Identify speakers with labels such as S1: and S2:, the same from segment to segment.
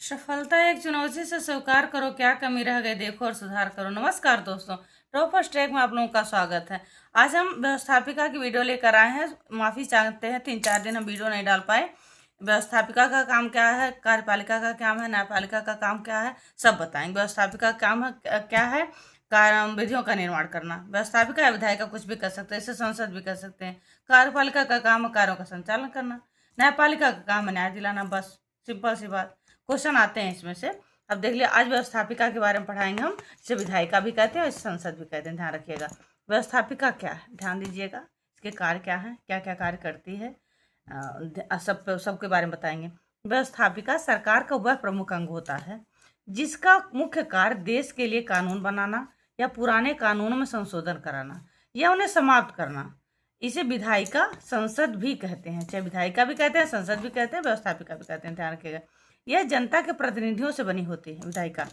S1: सफलता एक चुनौती से स्वीकार करो, क्या कमी रह गई देखो और सुधार करो। नमस्कार दोस्तों, टॉप स्ट्रैक में आप लोगों का स्वागत है। आज हम व्यवस्थापिका की वीडियो लेकर आए हैं। माफी चाहते हैं 3-4 दिन हम वीडियो नहीं डाल पाए। व्यवस्थापिका का काम क्या है, कार्यपालिका का काम है, न्यायपालिका का काम क्या है, सब बताएंगे। व्यवस्थापिका का काम है क्या है, विधियों का निर्माण करना। व्यवस्थापिका या विधायिका कुछ भी कर सकते हैं, इसे संसद भी कर सकते हैं। कार्यपालिका का काम है कार्यों का संचालन करना। न्यायपालिका का काम है न्याय दिलाना। बस सिंपल सी बात। क्वेश्चन आते हैं इसमें से। अब देख लिया, आज व्यवस्थापिका के बारे में पढ़ाएंगे हम। इसे विधायिका भी कहते हैं और संसद भी कहते हैं, ध्यान रखिएगा। व्यवस्थापिका क्या है, ध्यान दीजिएगा। इसके कार्य क्या है, क्या क्या कार्य करती है, सबके बारे में बताएंगे। व्यवस्थापिका सरकार का वह प्रमुख अंग होता है जिसका मुख्य कार्य देश के लिए कानून बनाना या पुराने कानूनों में संशोधन कराना या उन्हें समाप्त करना। इसे विधायिका संसद भी कहते हैं, चाहे विधायिका भी कहते हैं, संसद भी कहते हैं, व्यवस्थापिका भी कहते हैं, ध्यान रखिएगा। यह जनता के प्रतिनिधियों से बनी होती है विधायिका,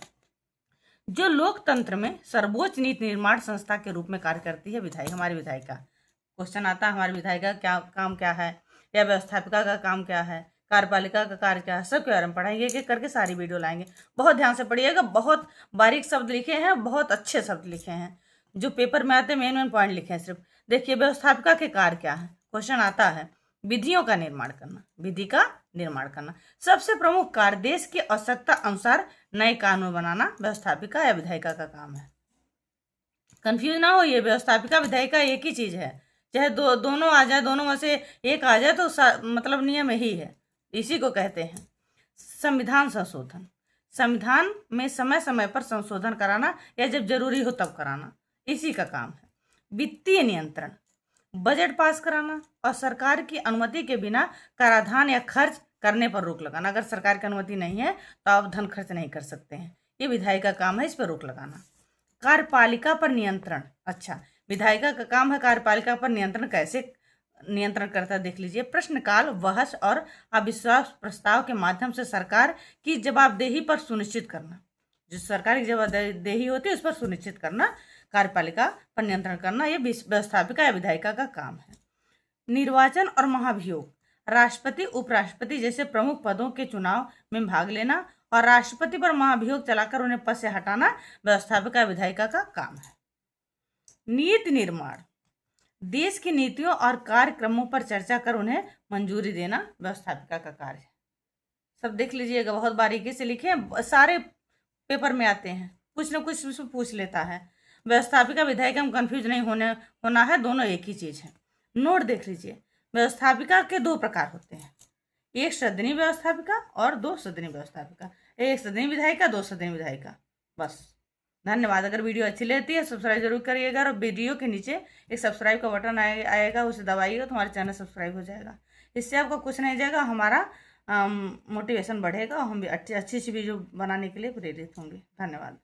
S1: जो लोकतंत्र में सर्वोच्च नीति निर्माण संस्था के रूप में कार्य करती है। विधायिका, हमारी विधायिका। क्वेश्चन आता है हमारी विधायिका क्या काम क्या है, या व्यवस्थापिका का काम क्या है, कार्यपालिका का कार्य क्या है, सब के बारे में पढ़ाएंगे। एक एक करके सारी वीडियो लाएंगे। बहुत ध्यान से पढ़िएगा। बहुत बारीक शब्द लिखे हैं, बहुत अच्छे शब्द लिखे हैं, जो पेपर में आते हैं। मेन पॉइंट लिखे हैं सिर्फ। देखिए, व्यवस्थापिका के कार्य क्या है। क्वेश्चन आता है विधियों का निर्माण करना, विधि का निर्माण करना। सबसे प्रमुख कार्य देश की आवश्यकता अनुसार नए कानून बनाना व्यवस्थापिका या विधायिका का काम है। कंफ्यूज ना हो, ये व्यवस्थापिका विधायिका एक ही चीज है। चाहे दोनों आ जाए, दोनों में से एक आ जाए तो मतलब नियम यही है। इसी को कहते हैं संविधान संशोधन। संविधान में समय समय पर संशोधन कराना या जब जरूरी हो तब कराना, इसी का काम है। वित्तीय नियंत्रण, बजट पास कराना और सरकार की अनुमति के बिना कराधान या खर्च करने पर रोक लगाना। अगर सरकार की अनुमति नहीं है तो आप धन खर्च नहीं कर सकते हैं, ये विधायिका का काम है, इस पर रोक लगाना। कार्यपालिका पर नियंत्रण, अच्छा, विधायिका का काम है कार्यपालिका पर नियंत्रण। कैसे नियंत्रण करता है देख लीजिए। प्रश्नकाल, बहस और अविश्वास प्रस्ताव के माध्यम से सरकार की जवाबदेही पर सुनिश्चित करना। जो सरकार की जवाबदेही होती है उस पर सुनिश्चित करना, कार्यपालिका पर नियंत्रण करना, ये व्यवस्थापिका या विधायिका का काम है। निर्वाचन और महाभियोग, राष्ट्रपति उपराष्ट्रपति जैसे प्रमुख पदों के चुनाव में भाग लेना और राष्ट्रपति पर महाभियोग चलाकर उन्हें पद से हटाना व्यवस्थापिका विधायिका का काम है। नीति निर्माण, देश की नीतियों और कार्यक्रमों पर चर्चा कर उन्हें मंजूरी देना व्यवस्थापिका का कार्य है। सब देख लीजिएगा, बहुत बारीकी से लिखे हैं, सारे पेपर में आते हैं, कुछ ना कुछ उसमें पूछ लेता है। व्यवस्थापिका विधायिका में कंफ्यूज नहीं होना है, दोनों एक ही चीज है। नोट देख लीजिए, व्यवस्थापिका के दो प्रकार होते हैं, एक सदनी व्यवस्थापिका और दो सदनी व्यवस्थापिका। एक सदनी विधायिका, दो सदनी विधायिका। बस, धन्यवाद। अगर वीडियो अच्छी लगती है सब्सक्राइब जरूर करिएगा, और वीडियो के नीचे एक सब्सक्राइब का बटन आएगा, उसे दबाइएगा तो हमारा चैनल सब्सक्राइब हो जाएगा। इससे आपको कुछ नहीं जाएगा, हमारा मोटिवेशन बढ़ेगा और हम भी अच्छी वीडियो बनाने के लिए प्रेरित होंगे। धन्यवाद।